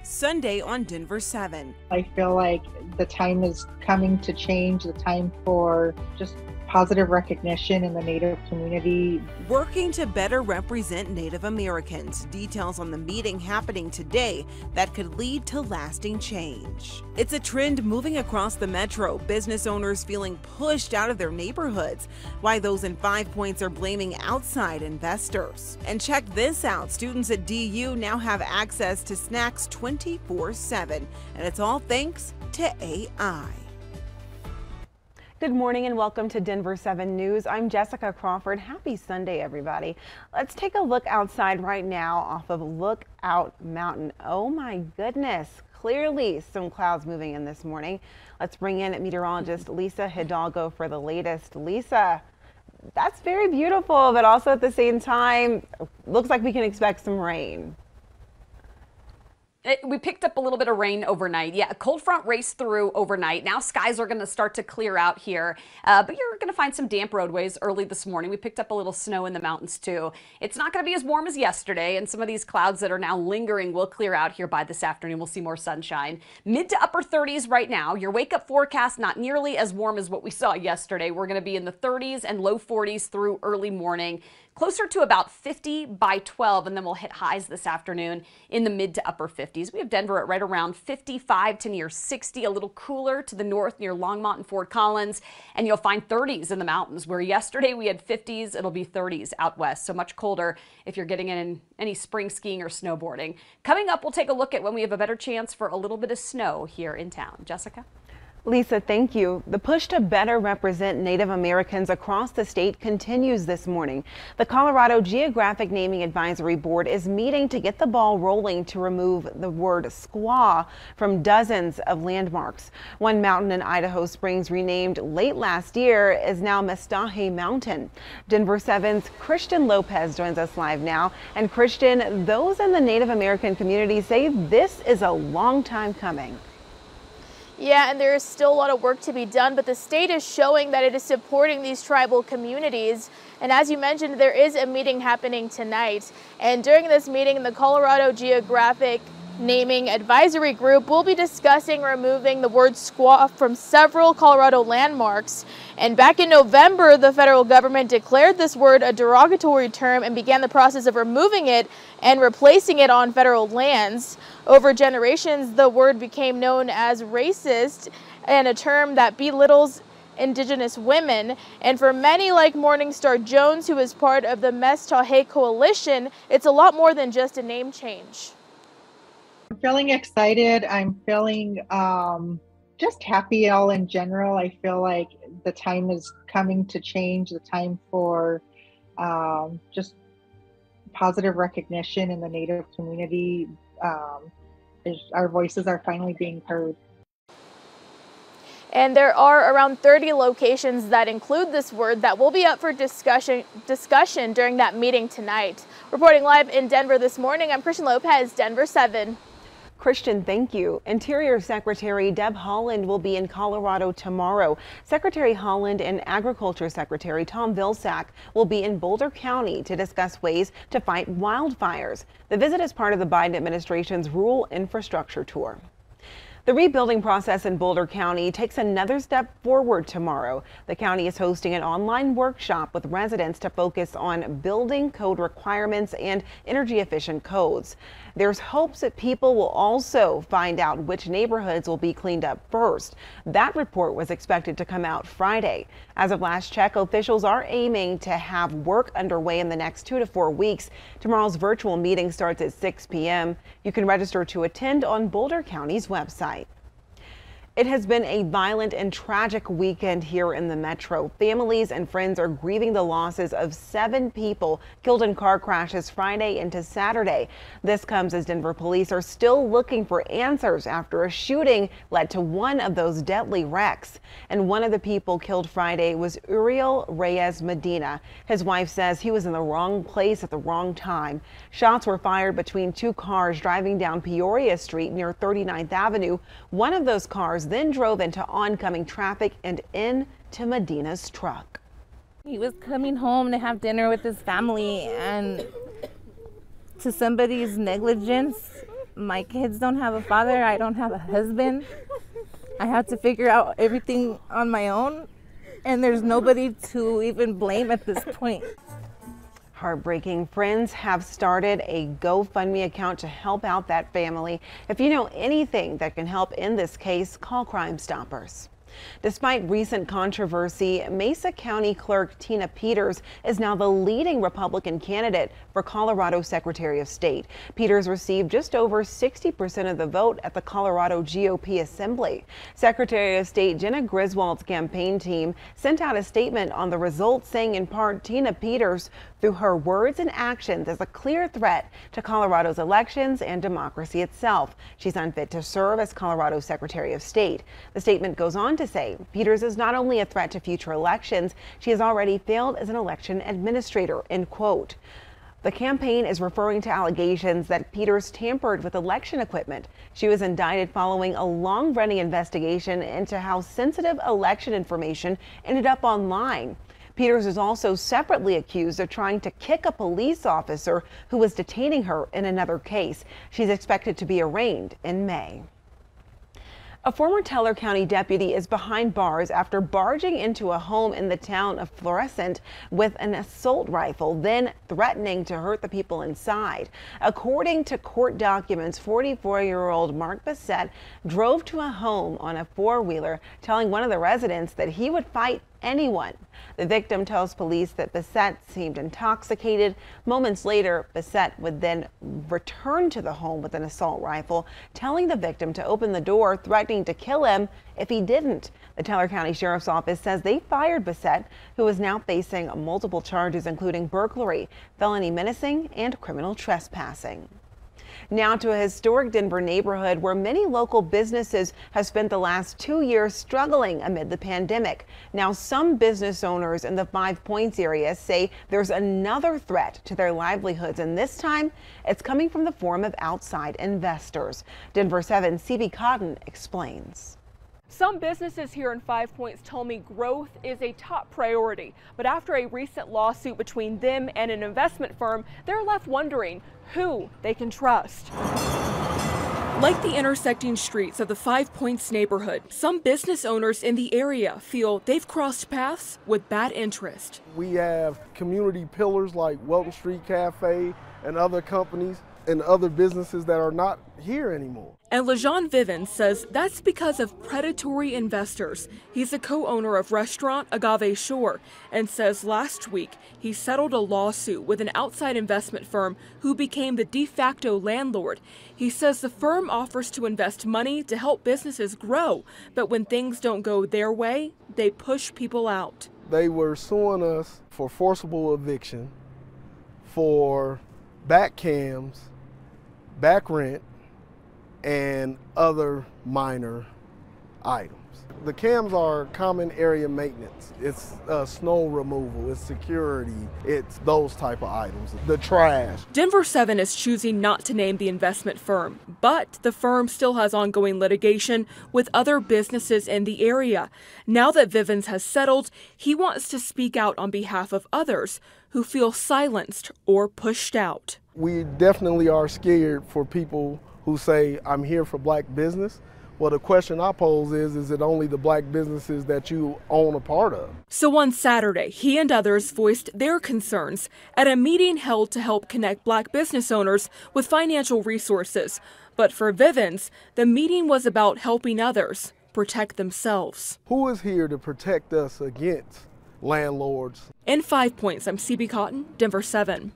Sunday on Denver 7. I feel like the time is coming to change, the time for just positive recognition in the Native community. Working to better represent Native Americans. Details on the meeting happening today that could lead to lasting change. It's a trend moving across the metro. Business owners feeling pushed out of their neighborhoods. Why those in 5 Points are blaming outside investors. And check this out. Students at DU now have access to snacks 24/7. And it's all thanks to AI. Good morning and welcome to Denver 7 News. I'm Jessica Crawford. Happy Sunday, everybody. Let's take a look outside right now off of Lookout Mountain. Oh my goodness, clearly some clouds moving in this morning. Let's bring in meteorologist Lisa Hidalgo for the latest. Lisa, that's very beautiful, but also at the same time, looks like we can expect some rain. We picked up a little bit of rain overnight. Yeah, a cold front raced through overnight. Now skies are going to start to clear out here, but you're going to find some damp roadways early this morning. We picked up a little snow in the mountains too. It's not going to be as warm as yesterday, and some of these clouds that are now lingering will clear out here by this afternoon. We'll see more sunshine. Mid to upper 30s right now. Your wake-up forecast not nearly as warm as what we saw yesterday. We're going to be in the 30s and low 40s through early morning. Closer to about 50 by 12, and then we'll hit highs this afternoon in the mid to upper 50s. We have Denver at right around 55 to near 60, a little cooler to the north near Longmont and Fort Collins, and you'll find 30s in the mountains, where yesterday we had 50s, it'll be 30s out west, so much colder if you're getting in any spring skiing or snowboarding. Coming up, we'll take a look at when we have a better chance for a little bit of snow here in town. Jessica? Lisa, thank you. The push to better represent Native Americans across the state continues this morning. The Colorado Geographic Naming Advisory Board is meeting to get the ball rolling to remove the word squaw from dozens of landmarks. One mountain in Idaho Springs, renamed late last year, is now Mestahe Mountain. Denver 7's Christian Lopez joins us live now. And Christian, those in the Native American community say this is a long time coming. Yeah, and there is still a lot of work to be done, but the state is showing that it is supporting these tribal communities. And as you mentioned, there is a meeting happening tonight. And during this meeting, the Colorado Geographic Naming Advisory Group will be discussing removing the word squaw from several Colorado landmarks. And back in November, the federal government declared this word a derogatory term and began the process of removing it and replacing it on federal lands. Over generations, the word became known as racist and a term that belittles Indigenous women. And for many like Morningstar Jones, who is part of the Mestahe Coalition, it's a lot more than just a name change. I'm feeling excited. I'm feeling just happy all in general. I feel like the time is coming to change, the time for just positive recognition in the Native community. Our voices are finally being heard. And there are around 30 locations that include this word that will be up for discussion during that meeting tonight. Reporting live in Denver this morning, I'm Christian Lopez, Denver 7. Christian, thank you. Interior Secretary Deb Haaland will be in Colorado tomorrow. Secretary Haaland and Agriculture Secretary Tom Vilsack will be in Boulder County to discuss ways to fight wildfires. The visit is part of the Biden administration's rural infrastructure tour. The rebuilding process in Boulder County takes another step forward tomorrow. The county is hosting an online workshop with residents to focus on building code requirements and energy efficient codes. There's hopes that people will also find out which neighborhoods will be cleaned up first. That report was expected to come out Friday. As of last check, officials are aiming to have work underway in the next 2 to 4 weeks. Tomorrow's virtual meeting starts at 6 p.m. You can register to attend on Boulder County's website. It has been a violent and tragic weekend here in the metro. Families and friends are grieving the losses of 7 people killed in car crashes Friday into Saturday. This comes as Denver police are still looking for answers after a shooting led to one of those deadly wrecks. And one of the people killed Friday was Uriel Reyes Medina. His wife says he was in the wrong place at the wrong time. Shots were fired between 2 cars driving down Peoria Street near 39th Avenue. One of those cars then drove into oncoming traffic and into Medina's truck. He was coming home to have dinner with his family, and to somebody's negligence, My kids don't have a father. I don't have a husband. I have to figure out everything on my own, and there's nobody to even blame at this point. Heartbreaking. Friends have started a GoFundMe account to help out that family. If you know anything that can help in this case, call Crime Stoppers. Despite recent controversy, Mesa County Clerk Tina Peters is now the leading Republican candidate for Colorado Secretary of State. Peters received just over 60% of the vote at the Colorado GOP Assembly. Secretary of State Jenna Griswold's campaign team sent out a statement on the results, saying in part, Tina Peters, through her words and actions, is a clear threat to Colorado's elections and democracy itself. She's unfit to serve as Colorado Secretary of State. The statement goes on to say Peters is not only a threat to future elections, she has already failed as an election administrator, end quote. The campaign is referring to allegations that Peters tampered with election equipment. She was indicted following a long-running investigation into how sensitive election information ended up online. Peters is also separately accused of trying to kick a police officer who was detaining her in another case. She's expected to be arraigned in May. A former Teller County deputy is behind bars after barging into a home in the town of Florissant with an assault rifle, then threatening to hurt the people inside. According to court documents, 44-year-old Mark Bissett drove to a home on a four-wheeler, telling one of the residents that he would fight anyone. The victim tells police that Bissett seemed intoxicated. Moments later, Bissett would then return to the home with an assault rifle, telling the victim to open the door, threatening to kill him if he didn't. The Teller County Sheriff's Office says they fired Bissett, who is now facing multiple charges, including burglary, felony menacing, and criminal trespassing. Now to a historic Denver neighborhood where many local businesses have spent the last 2 years struggling amid the pandemic. Now some business owners in the 5 Points area say there's another threat to their livelihoods, and this time it's coming from the form of outside investors. Denver 7's CB Cotton explains. Some businesses here in 5 Points tell me growth is a top priority, but after a recent lawsuit between them and an investment firm, they're left wondering who they can trust. Like the intersecting streets of the 5 Points neighborhood, some business owners in the area feel they've crossed paths with bad interest. We have community pillars like Welton Street Cafe and other companies and other businesses that are not here anymore. And LeJean Vivens says that's because of predatory investors. He's a co-owner of restaurant Agave Shore and says last week he settled a lawsuit with an outside investment firm who became the de facto landlord. He says the firm offers to invest money to help businesses grow, but when things don't go their way, they push people out. They were suing us for forcible eviction, for back cams, back rent, and other minor items. The cams are common area maintenance. It's snow removal, it's security, it's those type of items, the trash. Denver 7 is choosing not to name the investment firm, but the firm still has ongoing litigation with other businesses in the area. Now that Vivens has settled, he wants to speak out on behalf of others who feel silenced or pushed out. We definitely are scared for people who say, I'm here for black business. Well, the question I pose is it only the black businesses that you own a part of? So on Saturday, he and others voiced their concerns at a meeting held to help connect black business owners with financial resources. But for Vivens, the meeting was about helping others protect themselves. Who is here to protect us against landlords? In 5 Points, I'm CB Cotton, Denver 7.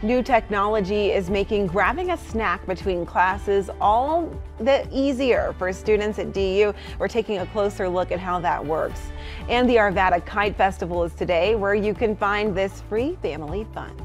New technology is making grabbing a snack between classes all the easier for students at DU. We're taking a closer look at how that works. And the Arvada Kite Festival is today, where you can find this free family fun.